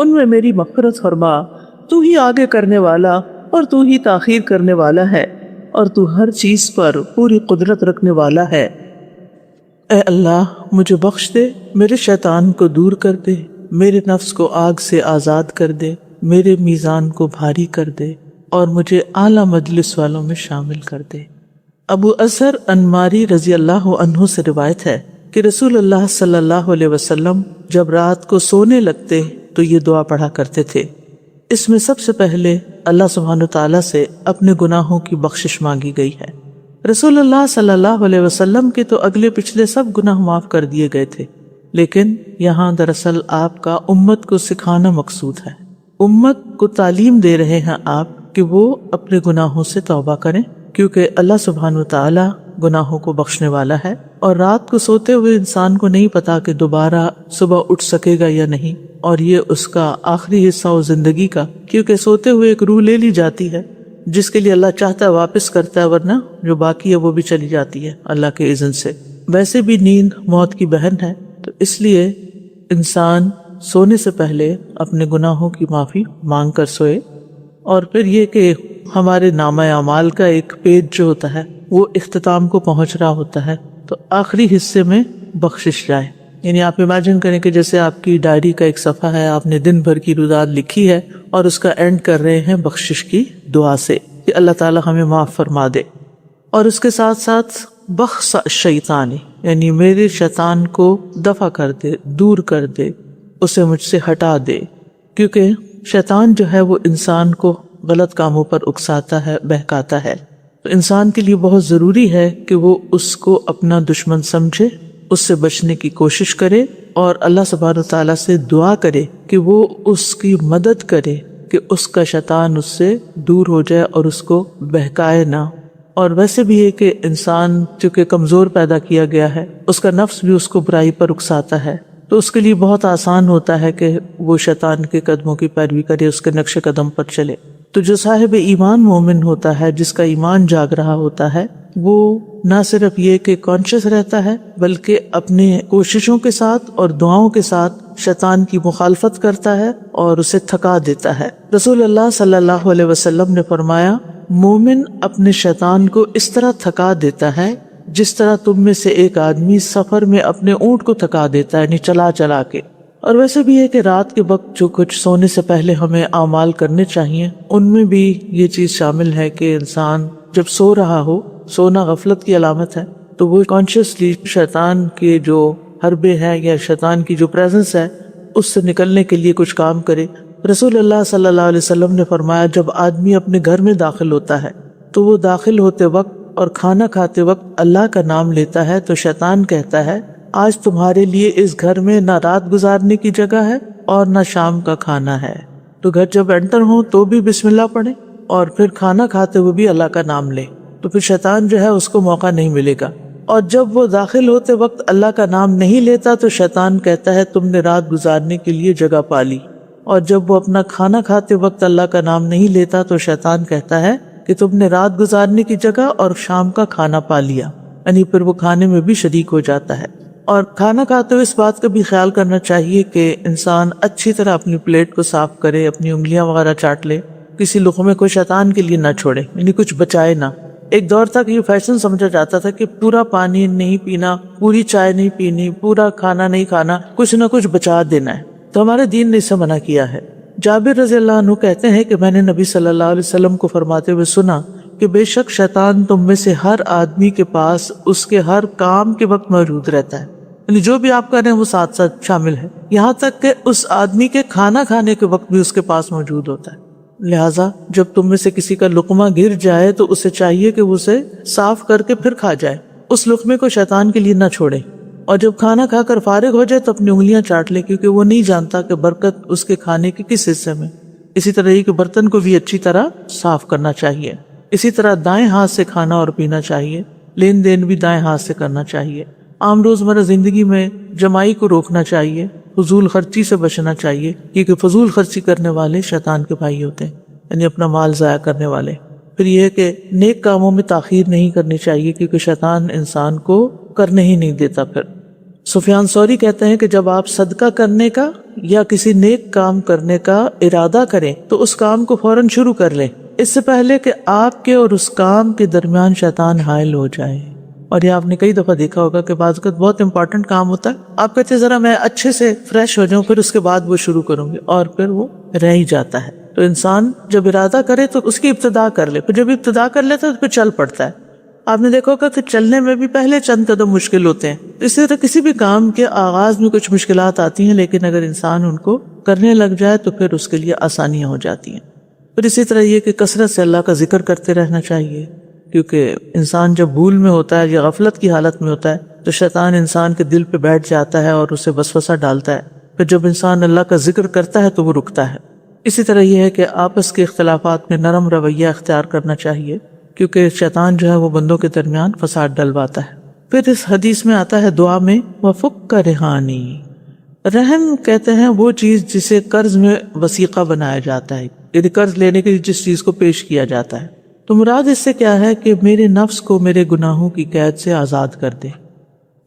ان میں میری مغفرت فرما، تو ہی آگے کرنے والا اور تو ہی تاخیر کرنے والا ہے، اور تو ہر چیز پر پوری قدرت رکھنے والا ہے۔ اے اللہ مجھے بخش دے، میرے شیطان کو دور کر دے، میرے نفس کو آگ سے آزاد کر دے، میرے میزان کو بھاری کر دے، اور مجھے اعلیٰ مجلس والوں میں شامل کر دے۔ ابو اظہر انماری رضی اللہ عنہ سے روایت ہے کہ رسول اللہ صلی اللہ علیہ وسلم جب رات کو سونے لگتے تو یہ دعا پڑھا کرتے تھے۔ اس میں سب سے پہلے اللہ سبحانہ تعالیٰ سے اپنے گناہوں کی بخشش مانگی گئی ہے۔ رسول اللہ صلی اللہ علیہ وسلم کے تو اگلے پچھلے سب گناہ معاف کر دیے گئے تھے، لیکن یہاں دراصل آپ کا امت کو سکھانا مقصود ہے۔ امت کو تعلیم دے رہے ہیں آپ کہ وہ اپنے گناہوں سے توبہ کریں، کیونکہ اللہ سبحانہ وتعالی گناہوں کو بخشنے والا ہے، اور رات کو سوتے ہوئے انسان کو نہیں پتا کہ دوبارہ صبح اٹھ سکے گا یا نہیں، اور یہ اس کا آخری حصہ ہو زندگی کا، کیونکہ سوتے ہوئے ایک روح لے لی جاتی ہے جس کے لیے اللہ چاہتا ہے واپس کرتا ہے، ورنہ جو باقی ہے وہ بھی چلی جاتی ہے اللہ کے اذن سے۔ ویسے بھی نیند موت کی بہن ہے، تو اس لیے انسان سونے سے پہلے اپنے گناہوں کی معافی مانگ کر سوئے، اور پھر یہ کہ ہمارے نامہ اعمال کا ایک پیج جو ہوتا ہے وہ اختتام کو پہنچ رہا ہوتا ہے، تو آخری حصے میں بخشش جائے۔ یعنی آپ امیجن کریں کہ جیسے آپ کی ڈائری کا ایک صفحہ ہے، آپ نے دن بھر کی روزات لکھی ہے اور اس کا اینڈ کر رہے ہیں بخشش کی دعا سے کہ اللہ تعالی ہمیں معاف فرما دے، اور اس کے ساتھ ساتھ بخس شیطانی، یعنی میرے شیطان کو دفع کر دے، دور کر دے، اسے مجھ سے ہٹا دے، کیونکہ شیطان جو ہے وہ انسان کو غلط کاموں پر اکساتا ہے، بہکاتا ہے۔ تو انسان کے لیے بہت ضروری ہے کہ وہ اس کو اپنا دشمن سمجھے، اس سے بچنے کی کوشش کرے، اور اللہ سبحانہ وتعالیٰ سے دعا کرے کہ وہ اس کی مدد کرے کہ اس کا شیطان اس سے دور ہو جائے اور اس کو بہکائے نہ۔ اور ویسے بھی ہے کہ انسان چونکہ کمزور پیدا کیا گیا ہے، اس کا نفس بھی اس کو برائی پر اکساتا ہے، تو اس کے لیے بہت آسان ہوتا ہے کہ وہ شیطان کے قدموں کی پیروی کرے، اس کے نقش قدم پر چلے۔ تو جو صاحب ایمان مومن ہوتا ہے، جس کا ایمان جاگ رہا ہوتا ہے، وہ نہ صرف یہ کہ کانشیس رہتا ہے، بلکہ اپنے کوششوں کے ساتھ اور دعاؤں کے ساتھ شیطان کی مخالفت کرتا ہے اور اسے تھکا دیتا ہے۔ رسول اللہ صلی اللہ علیہ وسلم نے فرمایا، مومن اپنے شیطان کو اس طرح تھکا دیتا ہے جس طرح تم میں سے ایک آدمی سفر میں اپنے اونٹ کو تھکا دیتا ہے، یعنی چلا چلا کے۔ اور ویسے بھی ہے کہ رات کے وقت جو کچھ سونے سے پہلے ہمیں اعمال کرنے چاہیے، ان میں بھی یہ چیز شامل ہے کہ انسان جب سو رہا ہو، سونا غفلت کی علامت ہے، تو وہ کانشیسلی شیطان کے جو حربے ہیں یا شیطان کی جو پریزنس ہے اس سے نکلنے کے لیے کچھ کام کرے۔ رسول اللہ صلی اللہ علیہ وسلم نے فرمایا، جب آدمی اپنے گھر میں داخل ہوتا ہے تو وہ داخل ہوتے وقت اور کھانا کھاتے وقت اللہ کا نام لیتا ہے، تو شیطان کہتا ہے، آج تمہارے لیے اس گھر میں نہ رات گزارنے کی جگہ ہے اور نہ شام کا کھانا ہے۔ تو گھر جب انٹر ہو تو بھی بسم اللہ پڑھیں، اور پھر کھانا کھاتے ہوئے بھی اللہ کا نام لیں، تو پھر شیطان جو ہے اس کو موقع نہیں ملے گا۔ اور جب وہ داخل ہوتے وقت اللہ کا نام نہیں لیتا تو شیطان کہتا ہے، تم نے رات گزارنے کے لیے جگہ پالی۔ اور جب وہ اپنا کھانا کھاتے وقت اللہ کا نام نہیں لیتا تو شیطان کہتا ہے کہ تم نے رات گزارنے کی جگہ اور شام کا کھانا پا لیا، یعنی پھر وہ کھانے میں بھی شریک ہو جاتا ہے۔ اور کھانا کھاتے ہوئے اس بات کا بھی خیال کرنا چاہیے کہ انسان اچھی طرح اپنی پلیٹ کو صاف کرے، اپنی انگلیاں وغیرہ چاٹ لے، کسی لقمے کو شیطان کے لیے نہ چھوڑے، یعنی کچھ بچائے نہ۔ ایک دور تک یہ فیشن سمجھا جاتا تھا کہ پورا پانی نہیں پینا، پوری چائے نہیں پینی، پورا کھانا نہیں کھانا، کچھ نہ کچھ بچا دینا ہے، تو ہمارے دین نے اسے منع کیا ہے۔ جابر رضی اللہ عنہ کہتے ہیں کہ میں نے نبی صلی اللہ علیہ وسلم کو فرماتے ہوئے سنا کہ بے شک شیطان تم میں سے ہر آدمی کے پاس اس کے ہر کام کے وقت موجود رہتا ہے، یعنی جو بھی آپ کر رہے ہیں وہ ساتھ ساتھ شامل ہے، یہاں تک کہ اس آدمی کے کھانا کھانے کے وقت بھی اس کے پاس موجود ہوتا ہے۔ لہٰذا جب تم میں سے کسی کا لقمہ گر جائے تو اسے چاہیے کہ وہ اسے صاف کر کے پھر کھا جائے، اس لقمے کو شیطان کے لیے نہ چھوڑے۔ اور جب کھانا کھا کر فارغ ہو جائے تو اپنی انگلیاں چاٹ لے، کیونکہ وہ نہیں جانتا کہ برکت اس کے کھانے کے کس حصے میں۔ اسی طرح یہ کہ برتن کو بھی اچھی طرح صاف کرنا چاہیے۔ اسی طرح دائیں ہاتھ سے کھانا اور پینا چاہیے، لین دین بھی دائیں ہاتھ سے کرنا چاہیے۔ عام روزمرہ زندگی میں جمائی کو روکنا چاہیے، فضول خرچی سے بچنا چاہیے، کیونکہ فضول خرچی کرنے والے شیطان کے بھائی ہوتے ہیں، یعنی اپنا مال ضائع کرنے والے۔ پھر یہ کہ نیک کاموں میں تاخیر نہیں کرنی چاہیے، کیونکہ شیطان انسان کو کرنے ہی نہیں دیتا۔ پھر سفیان ثوری کہتے ہیں کہ جب آپ صدقہ کرنے کا یا کسی نیک کام کرنے کا ارادہ کریں تو اس کام کو فوراً شروع کر لیں، اس سے پہلے کہ آپ کے اور اس کام کے درمیان شیطان حائل ہو جائے۔ اور یہ آپ نے کئی دفعہ دیکھا ہوگا کہ بعض اوقات بہت امپورٹنٹ کام ہوتا ہے، آپ کہتے ہیں ذرا میں اچھے سے فریش ہو جاؤں پھر اس کے بعد وہ شروع کروں گی، اور پھر وہ رہ ہی جاتا ہے۔ تو انسان جب ارادہ کرے تو اس کی ابتدا کر لے، پھر جب ابتدا کر لیتا ہے تو پھر چل پڑتا ہے۔ آپ نے دیکھا ہوگا کہ چلنے میں بھی پہلے چند قدم مشکل ہوتے ہیں، اسی طرح کسی بھی کام کے آغاز میں کچھ مشکلات آتی ہیں، لیکن اگر انسان ان کو کرنے لگ جائے تو پھر اس کے لیے آسانیاں ہو جاتی ہیں۔ پھر اسی طرح یہ کہ کثرت سے اللہ کا ذکر کرتے رہنا چاہیے، کیونکہ انسان جب بھول میں ہوتا ہے یا غفلت کی حالت میں ہوتا ہے تو شیطان انسان کے دل پہ بیٹھ جاتا ہے اور اسے وسوسہ ڈالتا ہے، پھر جب انسان اللہ کا ذکر کرتا ہے تو وہ رکتا ہے۔ اسی طرح یہ ہے کہ آپس کے اختلافات میں نرم رویہ اختیار کرنا چاہیے، کیونکہ شیطان جو ہے وہ بندوں کے درمیان فساد ڈلواتا ہے۔ پھر اس حدیث میں آتا ہے دعا میں وفک رہانی، رہن کہتے ہیں وہ چیز جسے قرض میں وثیقہ بنایا جاتا ہے، یعنی قرض لینے کے لیے جس چیز کو پیش کیا جاتا ہے۔ تو مراد اس سے کیا ہے کہ میرے نفس کو میرے گناہوں کی قید سے آزاد کر دے،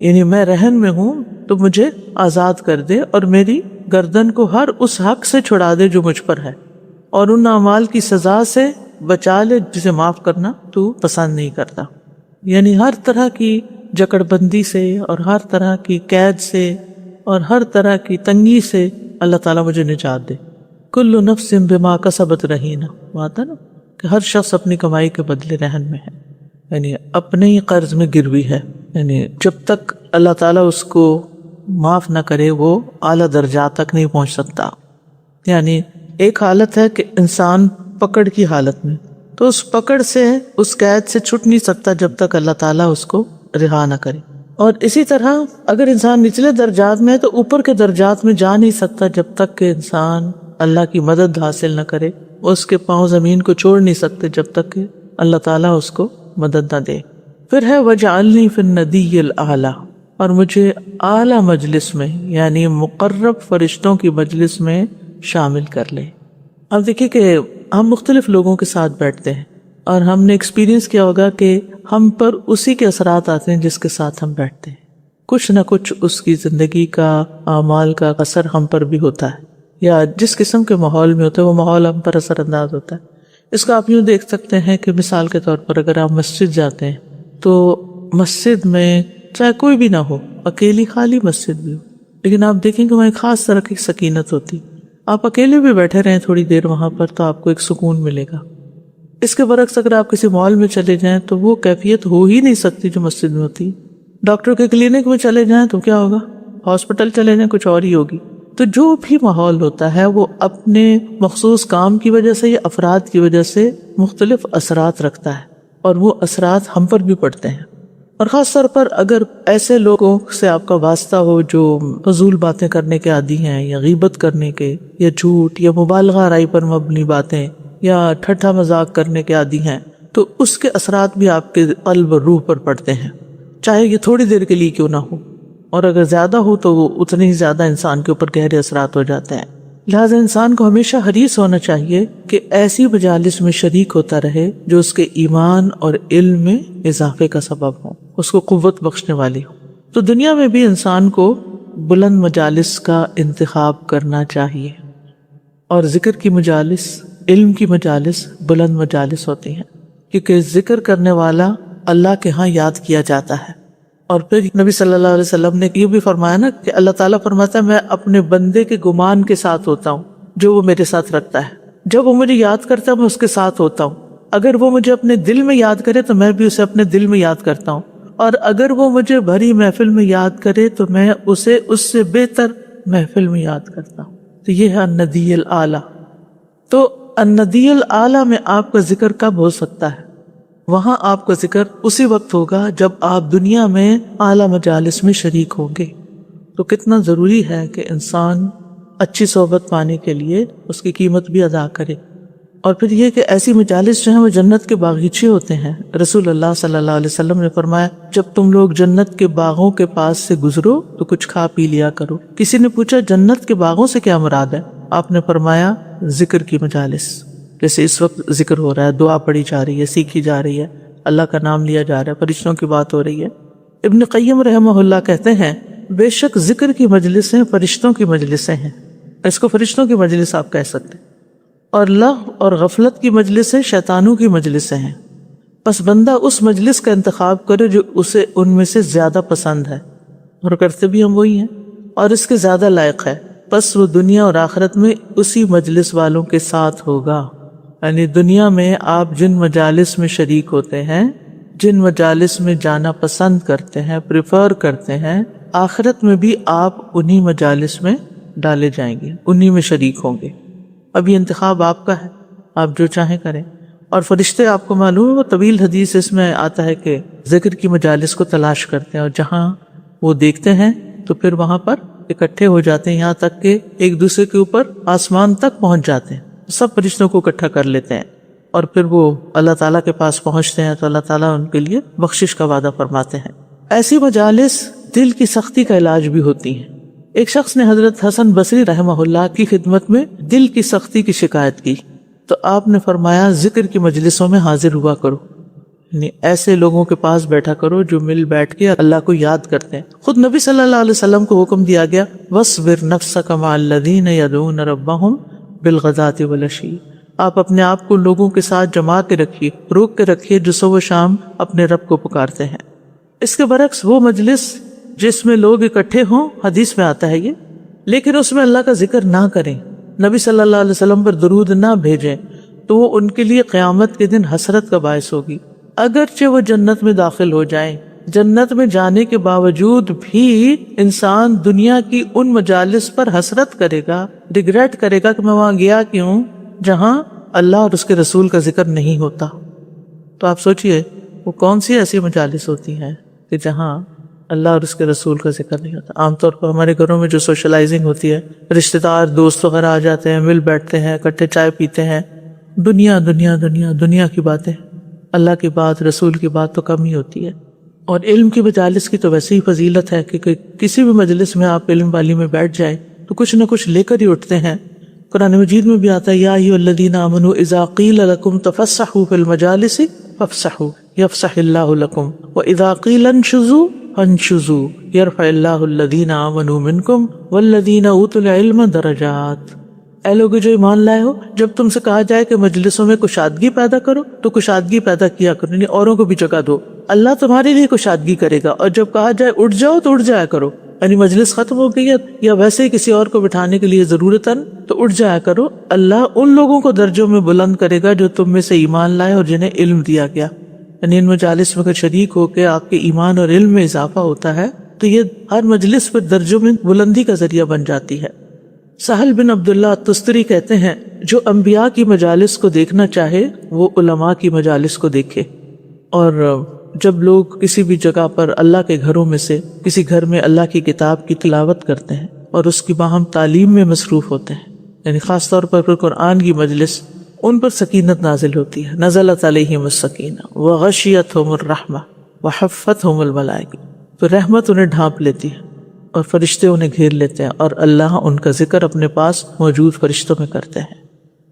یعنی میں رہن میں ہوں تو مجھے آزاد کر دے اور میری گردن کو ہر اس حق سے چھڑا دے جو مجھ پر ہے، اور ان اعمال کی سزا سے بچا لے جسے معاف کرنا تو پسند نہیں کرتا، یعنی ہر طرح کی جکڑ بندی سے اور ہر طرح کی قید سے اور ہر طرح کی تنگی سے اللہ تعالیٰ مجھے نجات دے۔ کل نفس بما کسبت رہینہ، آتا نا کہ ہر شخص اپنی کمائی کے بدلے رہن میں ہے، یعنی اپنے ہی قرض میں گروی ہے، یعنی جب تک اللہ تعالیٰ اس کو معاف نہ کرے وہ اعلیٰ درجات تک نہیں پہنچ سکتا۔ یعنی ایک حالت ہے کہ انسان پکڑ کی حالت میں، تو اس پکڑ سے اس قید سے چھٹ نہیں سکتا جب تک اللہ تعالیٰ اس کو رہا نہ کرے۔ اور اسی طرح اگر انسان نچلے درجات میں ہے تو اوپر کے درجات میں جا نہیں سکتا جب تک کہ انسان اللہ کی مدد حاصل نہ کرے، اس کے پاؤں زمین کو چھوڑ نہیں سکتے جب تک کہ اللہ تعالیٰ اس کو مدد نہ دے۔ پھر ہے وجعلنی فی الندی الاعلی، اور مجھے اعلیٰ مجلس میں یعنی مقرب فرشتوں کی مجلس میں شامل کر لے۔ اب دیکھیے کہ ہم مختلف لوگوں کے ساتھ بیٹھتے ہیں اور ہم نے ایکسپیرینس کیا ہوگا کہ ہم پر اسی کے اثرات آتے ہیں جس کے ساتھ ہم بیٹھتے ہیں، کچھ نہ کچھ اس کی زندگی کا اعمال کا اثر ہم پر بھی ہوتا ہے، یا جس قسم کے ماحول میں ہوتا ہے وہ ماحول ہم پر اثر انداز ہوتا ہے۔ اس کو آپ یوں دیکھ سکتے ہیں کہ مثال کے طور پر اگر آپ مسجد جاتے ہیں تو مسجد میں چاہے کوئی بھی نہ ہو، اکیلی خالی مسجد بھی ہو، لیکن آپ دیکھیں کہ وہاں ایک خاص طرح کی سکینت ہوتی، آپ اکیلے بھی بیٹھے رہیں تھوڑی دیر وہاں پر تو آپ کو ایک سکون ملے گا۔ اس کے برعکس اگر آپ کسی مال میں چلے جائیں تو وہ کیفیت ہو ہی نہیں سکتی جو مسجد میں ہوتی۔ ڈاکٹر کے کلینک میں چلے جائیں تو کیا ہوگا، ہاسپٹل چلے جائیں کچھ اور ہی ہوگی۔ تو جو بھی ماحول ہوتا ہے وہ اپنے مخصوص کام کی وجہ سے یا افراد کی وجہ سے مختلف اثرات رکھتا ہے، اور وہ اثرات ہم پر بھی پڑتے ہیں۔ اور خاص طور پر اگر ایسے لوگوں سے آپ کا واسطہ ہو جو فضول باتیں کرنے کے عادی ہیں، یا غیبت کرنے کے، یا جھوٹ یا مبالغہ آرائی پر مبنی باتیں، یا ٹھٹھا مذاق کرنے کے عادی ہیں، تو اس کے اثرات بھی آپ کے قلب اور روح پر پڑتے ہیں، چاہے یہ تھوڑی دیر کے لیے کیوں نہ ہو، اور اگر زیادہ ہو تو وہ اتنے ہی زیادہ انسان کے اوپر گہرے اثرات ہو جاتے ہیں۔ لہٰذا انسان کو ہمیشہ حریص ہونا چاہیے کہ ایسی مجالس میں شریک ہوتا رہے جو اس کے ایمان اور علم میں اضافے کا سبب ہو، اس کو قوت بخشنے والی ہو۔ تو دنیا میں بھی انسان کو بلند مجالس کا انتخاب کرنا چاہیے، اور ذکر کی مجالس، علم کی مجالس بلند مجالس ہوتی ہیں، کیونکہ ذکر کرنے والا اللہ کے ہاں یاد کیا جاتا ہے۔ اور پھر نبی صلی اللہ علیہ وسلم نے یہ بھی فرمایا نا کہ اللہ تعالیٰ فرماتا ہے میں اپنے بندے کے گمان کے ساتھ ہوتا ہوں جو وہ میرے ساتھ رکھتا ہے، جب وہ مجھے یاد کرتا ہے میں اس کے ساتھ ہوتا ہوں، اگر وہ مجھے اپنے دل میں یاد کرے تو میں بھی اسے اپنے دل میں یاد کرتا ہوں، اور اگر وہ مجھے بھری محفل میں یاد کرے تو میں اسے اس سے بہتر محفل میں یاد کرتا ہوں۔ تو یہ ہے الندی الاعلیٰ۔ تو الندی الاعلیٰ میں آپ کا ذکر کب ہو سکتا ہے؟ وہاں آپ کا ذکر اسی وقت ہوگا جب آپ دنیا میں اعلیٰ مجالس میں شریک ہوں گے۔ تو کتنا ضروری ہے کہ انسان اچھی صحبت پانے کے لیے اس کی قیمت بھی ادا کرے۔ اور پھر یہ کہ ایسی مجالس جو ہیں وہ جنت کے باغیچے ہوتے ہیں۔ رسول اللہ صلی اللہ علیہ وسلم نے فرمایا جب تم لوگ جنت کے باغوں کے پاس سے گزرو تو کچھ کھا پی لیا کرو۔ کسی نے پوچھا جنت کے باغوں سے کیا مراد ہے؟ آپ نے فرمایا ذکر کی مجالس، جیسے اس وقت ذکر ہو رہا ہے، دعا پڑھی جا رہی ہے، سیکھی جا رہی ہے، اللہ کا نام لیا جا رہا ہے، فرشتوں کی بات ہو رہی ہے۔ ابن قیم رحمہ اللہ کہتے ہیں بے شک ذکر کی مجلسیں فرشتوں کی مجلسیں ہیں، اس کو فرشتوں کی مجلس آپ کہہ سکتے ہیں، اور لغو اور غفلت کی مجلسیں شیطانوں کی مجلسیں ہیں، پس بندہ اس مجلس کا انتخاب کرے جو اسے ان میں سے زیادہ پسند ہے، اور کرتے بھی ہم وہی ہیں اور اس کے زیادہ لائق ہے، پس وہ دنیا اور آخرت میں اسی مجلس والوں کے ساتھ ہوگا۔ یعنی دنیا میں آپ جن مجالس میں شریک ہوتے ہیں، جن مجالس میں جانا پسند کرتے ہیں، پریفر کرتے ہیں، آخرت میں بھی آپ انہی مجالس میں ڈالے جائیں گے، انہی میں شریک ہوں گے۔ اب یہ انتخاب آپ کا ہے، آپ جو چاہیں کریں۔ اور فرشتے آپ کو معلوم ہے، وہ طویل حدیث اس میں آتا ہے کہ ذکر کی مجالس کو تلاش کرتے ہیں، اور جہاں وہ دیکھتے ہیں تو پھر وہاں پر اکٹھے ہو جاتے ہیں، یہاں تک کہ ایک دوسرے کے اوپر آسمان تک پہنچ جاتے ہیں، سب فرشتوں کو اکٹھا کر لیتے ہیں، اور پھر وہ اللہ تعالیٰ کے پاس پہنچتے ہیں تو اللہ تعالیٰ ان کے لیے بخشش کا وعدہ فرماتے ہیں۔ ایسی مجالس دل کی سختی کا علاج بھی ہوتی ہیں۔ ایک شخص نے حضرت حسن بصری رحمہ اللہ کی خدمت میں دل کی سختی کی شکایت کی تو آپ نے فرمایا ذکر کی مجلسوں میں حاضر ہوا کرو، یعنی ایسے لوگوں کے پاس بیٹھا کرو جو مل بیٹھ کے اللہ کو یاد کرتے ہیں۔ خود نبی صلی اللہ علیہ وسلم کو حکم دیا گیا وَاصْبِرْ نَفْسَكَ مَعَ الَّذِينَ يَدْعُونَ رَبَّهُمْ بِالْغَدَاةِ وَالْعَشِيِّ، آپ اپنے آپ کو لوگوں کے ساتھ جما کے رکھیے، روک کے رکھیے جو صبح و شام اپنے رب کو پکارتے ہیں۔ اس کے برعکس وہ مجلس جس میں لوگ اکٹھے ہوں، حدیث میں آتا ہے یہ، لیکن اس میں اللہ کا ذکر نہ کریں، نبی صلی اللہ علیہ وسلم پر درود نہ بھیجیں، تو وہ ان کے لیے قیامت کے دن حسرت کا باعث ہوگی۔ اگرچہ وہ جنت میں داخل ہو جائیں، جنت میں جانے کے باوجود بھی انسان دنیا کی ان مجالس پر حسرت کرے گا، ریگریٹ کرے گا کہ میں وہاں گیا کیوں جہاں اللہ اور اس کے رسول کا ذکر نہیں ہوتا۔ تو آپ سوچئے وہ کون سی ایسی مجالس ہوتی ہیں کہ جہاں اللہ اور اس کے رسول کا ذکر نہیں ہوتا۔ عام طور پر ہمارے گھروں میں جو سوشلائزنگ ہوتی ہے، رشتہ دار دوست وغیرہ آ جاتے ہیں، مل بیٹھتے ہیں، اکٹھے چائے پیتے ہیں، دنیا دنیا دنیا دنیا کی باتیں، اللہ کی بات رسول کی بات تو کم ہی ہوتی ہے۔ اور علم کی مجالس کی تو ویسے ہی فضیلت ہے کہ کسی بھی مجلس میں آپ علم والی میں بیٹھ جائیں تو کچھ نہ کچھ لے کر ہی اٹھتے ہیں۔ قرآن مجید میں بھی آتا ہے یا ایھا الذین آمنوا اذا قیل لکم تفسحوا فی المجالس فافسحوا یفسح اللہ لکم واذا قیل انشزوا فانشزوا یرفع اللہ الذین آمنوا منکم والذین اوتوا العلم درجات۔ اے لوگ جو ایمان لائے ہو، جب تم سے کہا جائے کہ مجلسوں میں کشادگی پیدا کرو تو کشادگی پیدا کیا کرو، یعنی اوروں کو بھی جگہ دو، اللہ تمہارے لیے کشادگی کرے گا۔ اور جب کہا جائے اٹھ جاؤ تو اٹھ جایا کرو، یعنی مجلس ختم ہو گئی ہے یا ویسے ہی کسی اور کو بٹھانے کے لیے ضرورتاً تو اٹھ جایا کرو، اللہ ان لوگوں کو درجوں میں بلند کرے گا جو تم میں سے ایمان لائے اور جنہیں علم دیا گیا۔ یعنی ان مجالس میں اگر شریک ہو کے آپ کے ایمان اور علم میں اضافہ ہوتا ہے تو یہ ہر مجلس پر درجوں میں بلندی کا ذریعہ بن جاتی ہے۔ سہل بن عبداللہ التستری کہتے ہیں جو انبیاء کی مجالس کو دیکھنا چاہے وہ علماء کی مجالس کو دیکھے۔ اور جب لوگ کسی بھی جگہ پر اللہ کے گھروں میں سے کسی گھر میں اللہ کی کتاب کی تلاوت کرتے ہیں اور اس کی باہم تعلیم میں مصروف ہوتے ہیں، یعنی خاص طور پر قرآن کی مجلس، ان پر سکینت نازل ہوتی ہے۔ نزلت علیہم السکینہ وغشیتہم الرحمہ وحفتہم الملائکہ، تو رحمت انہیں ڈھانپ لیتی ہے اور فرشتے انہیں گھیر لیتے ہیں، اور اللہ ان کا ذکر اپنے پاس موجود فرشتوں میں کرتے ہیں۔